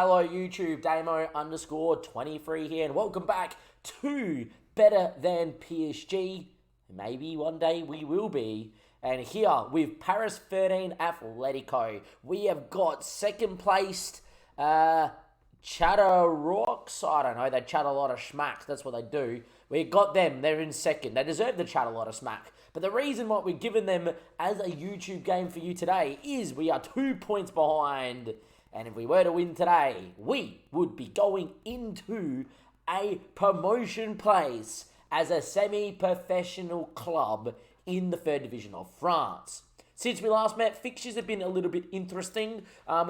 Hello YouTube, Damo_23 here, and welcome back to Better Than PSG. Maybe one day we will be. And here with Paris 13 Atletico, we have got second placed Chatterrocks. I don't know, they chat a lot of schmack, that's what they do. We got them, they're in second. They deserve to chat a lot of smack. But the reason why we're giving them as a YouTube game for you today is we are 2 points behind. And if we were to win today, we would be going into a promotion place as a semi-professional club in the third division of France. Since we last met, fixtures have been a little bit interesting.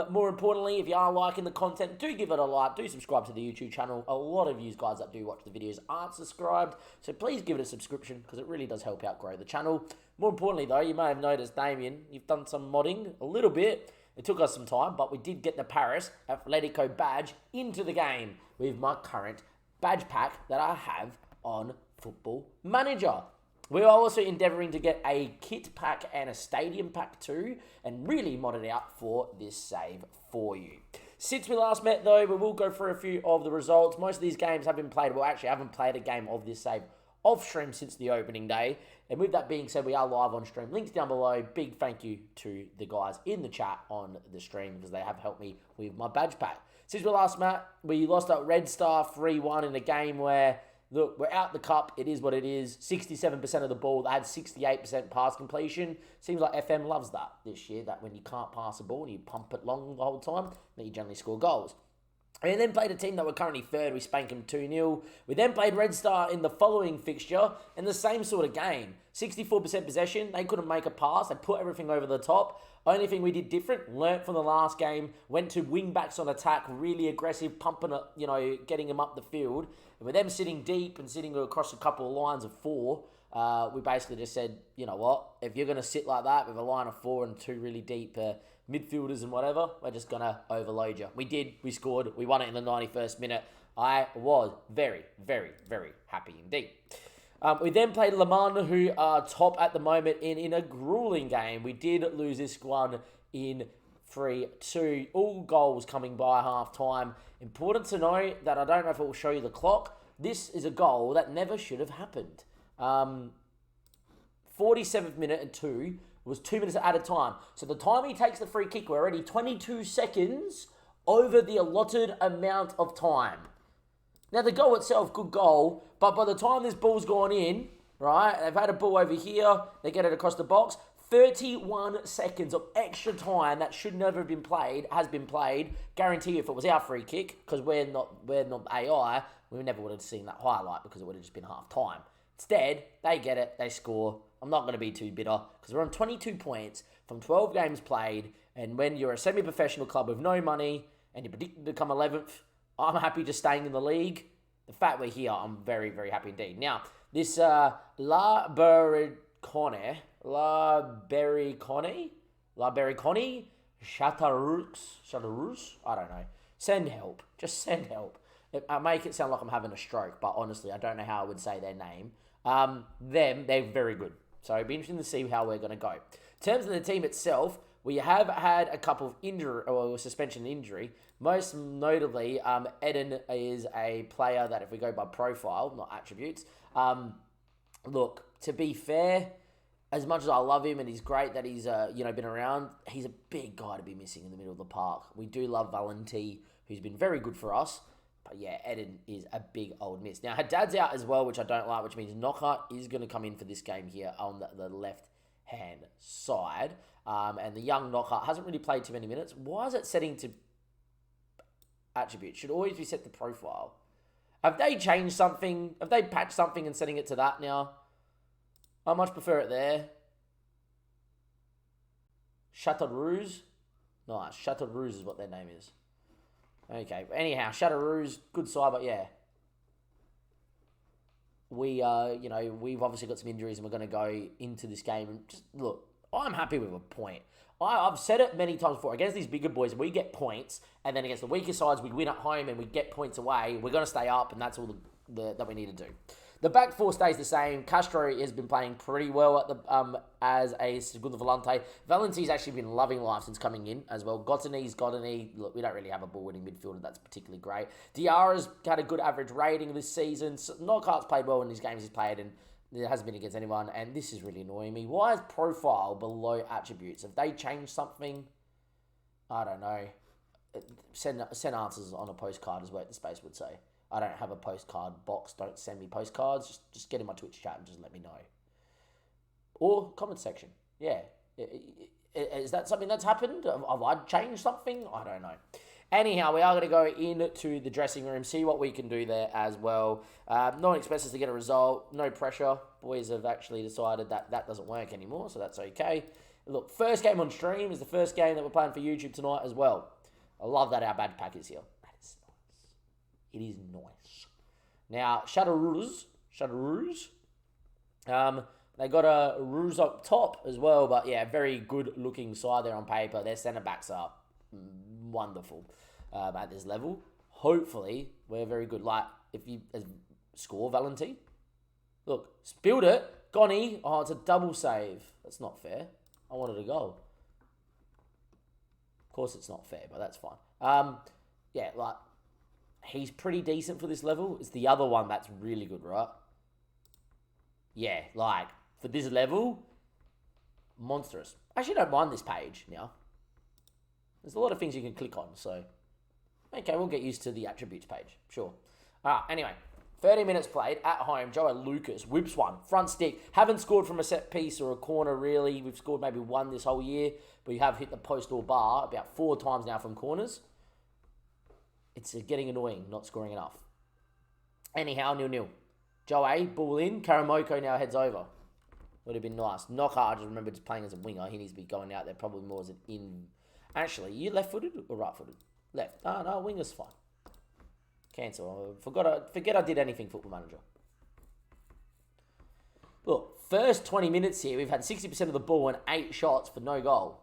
More importantly, if you are liking the content, do give it a like, do subscribe to the YouTube channel. A lot of you guys that do watch the videos aren't subscribed, so please give it a subscription because it really does help out grow the channel. More importantly though, you may have noticed, Damien, you've done some modding, a little bit. It took us some time, but we did get the Paris Atletico badge into the game with my current badge pack that I have on Football Manager. We're also endeavouring to get a kit pack and a stadium pack too, and really mod it out for this save for you. Since we last met though, we will go through a few of the results. Most of these games have been played. Well, actually, I haven't played a game of this save off stream since the opening day. And with that being said, we are live on stream. Links down below. Big thank you to the guys in the chat on the stream because they have helped me with my badge pack. Since we last met, we lost at Red Star 3-1 in a game where, look, we're out the cup. It is what it is. 67% of the ball. They had 68% pass completion. Seems like FM loves that this year, that when you can't pass a ball and you pump it long the whole time, then you generally score goals. We then played a team that were currently third. We spanked them 2-0. We then played Red Star in the following fixture in the same sort of game. 64% possession. They couldn't make a pass. They put everything over the top. Only thing we did different, learnt from the last game, went to wing backs on attack, really aggressive, pumping it, getting them up the field. And with them sitting deep and sitting across a couple of lines of four, we basically just said, you know what, if you're going to sit like that with a line of four and two really deep midfielders and whatever, we're just going to overload you. We did, we scored, we won it in the 91st minute. I was very, very, very happy indeed. We then played Le Mans, who are top at the moment in a grueling game. We did lose this one in 3-2. All goals coming by half-time. Important to know that I don't know if it will show you the clock. This is a goal that never should have happened. 47th minute and 2 was 2 minutes at a time. So the time he takes the free kick, we're already 22 seconds over the allotted amount of time. Now the goal itself, good goal, but by the time this ball's gone in, right, they've had a ball over here, they get it across the box, 31 seconds of extra time that should never have been played, has been played. Guarantee you if it was our free kick, because we're not AI, we never would have seen that highlight because it would have just been half time. Instead, they get it, they score. I'm not going to be too bitter because we're on 22 points from 12 games played, and when you're a semi-professional club with no money and you're predicted to come 11th, I'm happy just staying in the league. The fact we're here, I'm very, very happy indeed. Now, this La Bericone, Chateauroux, I don't know. Send help. Just send help. I make it sound like I'm having a stroke, but honestly, I don't know how I would say their name. They're very good. So it'd be interesting to see how we're going to go. In terms of the team itself, we have had a couple of suspension injury. Most notably, Eden is a player that if we go by profile, not attributes. Look, to be fair, as much as I love him and he's great that he's been around, he's a big guy to be missing in the middle of the park. We do love Valenti, who's been very good for us. But yeah, Eden is a big old miss. Now, Haddad's out as well, which I don't like, which means Knockhart is going to come in for this game here on the left-hand side. And the young Knockhart hasn't really played too many minutes. Why is it setting to attribute? Should always be set to profile. Have they changed something? Have they patched something and setting it to that now? I much prefer it there. Chateauroux? Nice. Chateauroux is what their name is. Okay, anyhow, Chateauroux, good side, but yeah. We've obviously got some injuries and we're going to go into this game. And just, look, I'm happy with a point. I've said it many times before. Against these bigger boys, we get points, and then against the weaker sides, we win at home and we get points away. We're going to stay up, and that's all that we need to do. The back four stays the same. Castro has been playing pretty well at the as a Segundo Volante. Valenti's actually been loving life since coming in as well. Gottini. Look, we don't really have a ball-winning midfielder that's particularly great. Diarra's had a good average rating this season. Knockhart's played well in these games he's played, and it hasn't been against anyone. And this is really annoying me. Why is profile below attributes? Have they changed something? I don't know. Send answers on a postcard is what the space would say. I don't have a postcard box. Don't send me postcards. Just get in my Twitch chat and just let me know. Or comment section. Yeah. Is that something that's happened? Have I changed something? I don't know. Anyhow, we are going to go into the dressing room, see what we can do there as well. No one expects us to get a result. No pressure. Boys have actually decided that doesn't work anymore, so that's okay. Look, first game on stream is the first game that we're playing for YouTube tonight as well. I love that our badge pack is here. That is nice. It is nice. Now, Shadowroos. They got a Roos up top as well, but yeah, very good looking side there on paper. Their centre backs are wonderful at this level. Hopefully, we're very good. Like, if you score Valenti. Look, spilled it. Gonny. Oh, it's a double save. That's not fair. I wanted a goal. Of course it's not fair, but that's fine. Yeah, like, he's pretty decent for this level. It's the other one that's really good, right? Yeah, like, for this level, monstrous. I actually don't mind this page now. There's a lot of things you can click on, so... Okay, we'll get used to the attributes page. Sure. Anyway, 30 minutes played at home. Joe Lucas whips one. Front stick. Haven't scored from a set piece or a corner, really. We've scored maybe one this whole year, but we have hit the post or bar about 4 times now from corners. It's getting annoying, not scoring enough. Anyhow, 0-0. Joe, ball in. Karamoko now heads over. Would have been nice. Knockhart, I just remember just playing as a winger. He needs to be going out there probably more as an in... Actually, you left-footed or right-footed? Left. No, winger's fine. Cancel. Forget I did anything Football Manager. Look, first 20 minutes here, we've had 60% of the ball and 8 shots for no goal.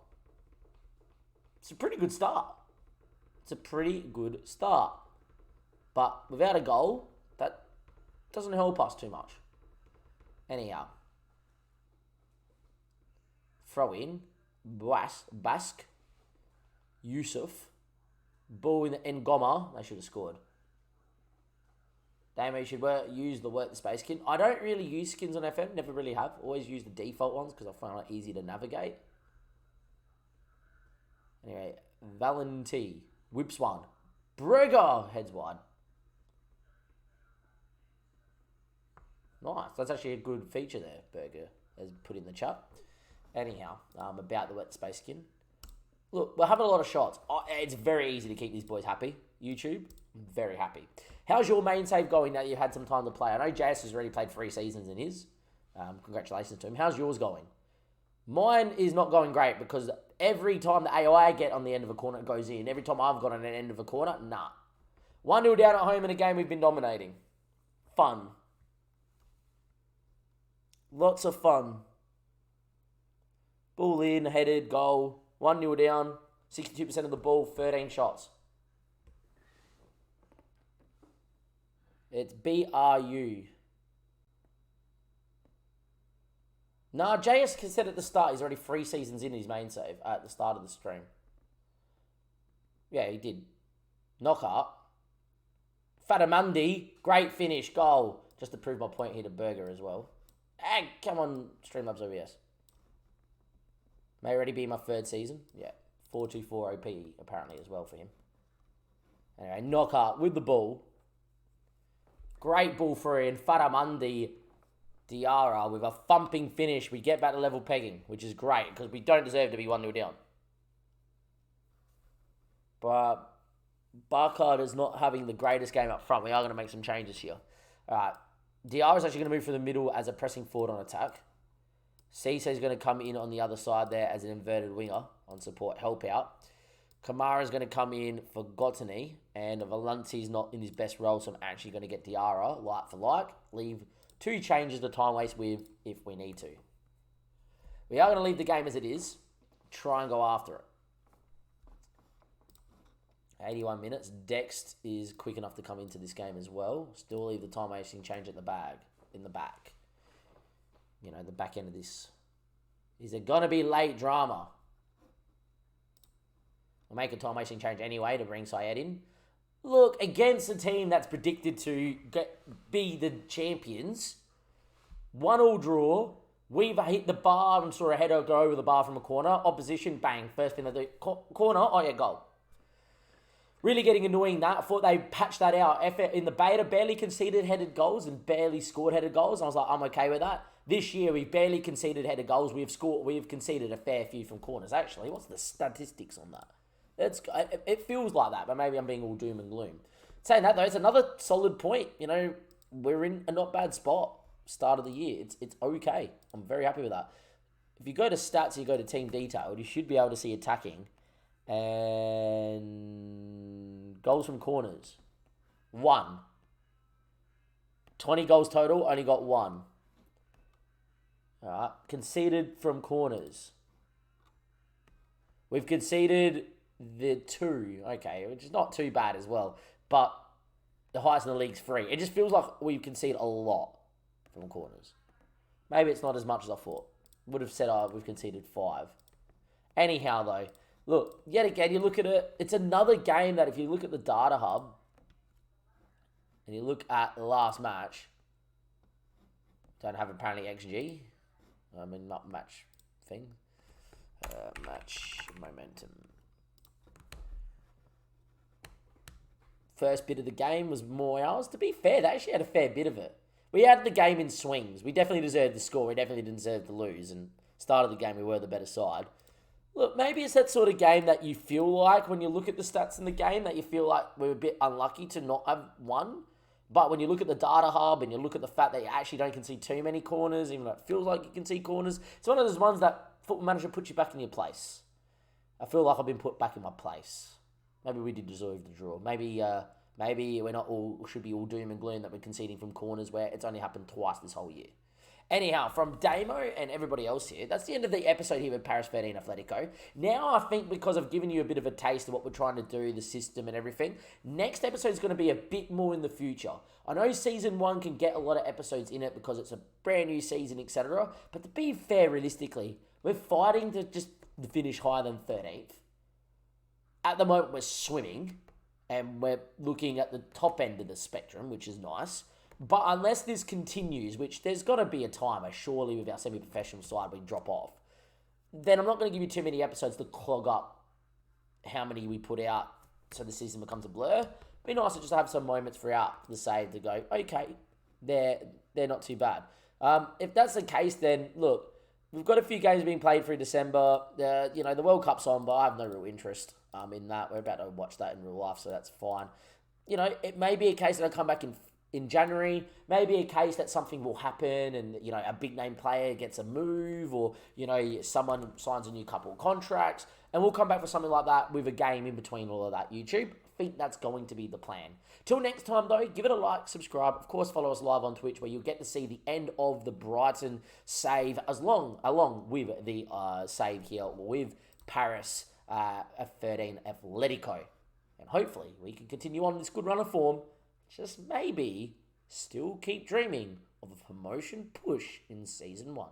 It's a pretty good start. But without a goal, that doesn't help us too much. Anyhow. Throw in. Basque. Yusuf. Ball in the Ngoma. They should have scored. Damn, you should use the work the space skin. I don't really use skins on FM. Never really have. Always use the default ones because I find it easy to navigate. Anyway, Valenti whips one. Brugger heads wide. Nice. That's actually a good feature there, Berger has put in the chat. Anyhow, about the wet space skin. Look, we're having a lot of shots. It's very easy to keep these boys happy. YouTube, very happy. How's your main save going now that you've had some time to play? I know JS has already played 3 seasons in his. Congratulations to him. How's yours going? Mine is not going great because every time the AI get on the end of a corner, it goes in. Every time I've got on the end of a corner, nah. 1-0 down at home in a game we've been dominating. Fun. Lots of fun. Ball in, headed, goal. 1-0 down. 62% of the ball, 13 shots. It's BRU. Nah, JS said at the start he's already 3 seasons in his main save at the start of the stream. Yeah, he did. Knockout. Fatamandi, great finish, goal. Just to prove my point here to Berger as well. Hey, come on, Streamlabs OBS. May already be my 3rd season. Yeah, 424 OP apparently as well for him. Anyway, Knockout with the ball. Great ball for in. Fatamandi Diarra with a thumping finish. We get back to level pegging, which is great because we don't deserve to be 1-0 down. But Barcard is not having the greatest game up front. We are going to make some changes here. All right. Diarra is actually going to move from the middle as a pressing forward on attack. Cisse is going to come in on the other side there as an inverted winger on support, help out. Kamara is going to come in for Gottini, and Valenti is not in his best role, so I'm actually going to get Diarra, like for like. Leave 2 changes to time waste with if we need to. We are going to leave the game as it is. Try and go after it. 81 minutes. Dext is quick enough to come into this game as well. Still leave the time wasting change at the bag. in the back. You know, the back end of this. Is there going to be late drama? We'll make a time-wasting change anyway to bring Syed in. Look, against a team that's predicted to be the champions, 1-1 draw, we've hit the bar and saw a header go over the bar from a corner. Opposition, bang, first thing they do, corner, oh yeah, goal. Really getting annoying that. I thought they patched that out. In the beta, barely conceded headed goals and barely scored headed goals. I was like, I'm okay with that. This year, we've barely conceded headed goals. We've conceded a fair few from corners. Actually, what's the statistics on that? It feels like that, but maybe I'm being all doom and gloom. Saying that, though, it's another solid point. You know, we're in a not bad spot. Start of the year. It's okay. I'm very happy with that. If you go to stats, you go to team detailed, you should be able to see attacking. And goals from corners. 1. 20 goals total, only got 1. Alright. Conceded from corners. We've conceded the 2. Okay, which is not too bad as well. But the highest in the league's 3. It just feels like we've conceded a lot from corners. Maybe it's not as much as I thought. Would have said we've conceded 5. Anyhow, though, look, yet again, you look at it, it's another game that if you look at the data hub and you look at the last match, don't have apparently XG. I mean, not match thing. Match momentum. First bit of the game was more ours. To be fair, they actually had a fair bit of it. We had the game in swings. We definitely deserved the score. We definitely didn't deserve to lose. And started the game, we were the better side. Look, maybe it's that sort of game that you feel like when you look at the stats in the game that you feel like we're a bit unlucky to not have won. But when you look at the data hub and you look at the fact that you actually don't concede too many corners, even though it feels like you can see corners, it's one of those ones that Football Manager puts you back in your place. I feel like I've been put back in my place. Maybe we did deserve the draw. Maybe we're not all should be all doom and gloom that we're conceding from corners where it's only happened twice this whole year. Anyhow, from Damo and everybody else here, that's the end of the episode here with Paris 13 Atletico. Now I think because I've given you a bit of a taste of what we're trying to do, the system and everything, next episode is going to be a bit more in the future. I know Season 1 can get a lot of episodes in it because it's a brand new season, etc. But to be fair, realistically, we're fighting to just finish higher than 13th. At the moment, we're swimming, and we're looking at the top end of the spectrum, which is nice. But unless this continues, which there's got to be a time, surely with our semi-professional side we drop off, then I'm not going to give you too many episodes to clog up how many we put out so the season becomes a blur. It'd be nice to just have some moments throughout the save to go, okay, they're not too bad. If that's the case, then look, we've got a few games being played through December. The World Cup's on, but I have no real interest in that. We're about to watch that in real life, so that's fine. It may be a case that I come back in January, maybe a case that something will happen and, a big name player gets a move or, someone signs a new couple of contracts and we'll come back for something like that with a game in between all of that, YouTube. I think that's going to be the plan. Till next time, though, give it a like, subscribe. Of course, follow us live on Twitch where you'll get to see the end of the Brighton save along with the save here with Paris 13 Atletico. And hopefully we can continue on this good run of form. Just maybe still keep dreaming of a promotion push in Season 1.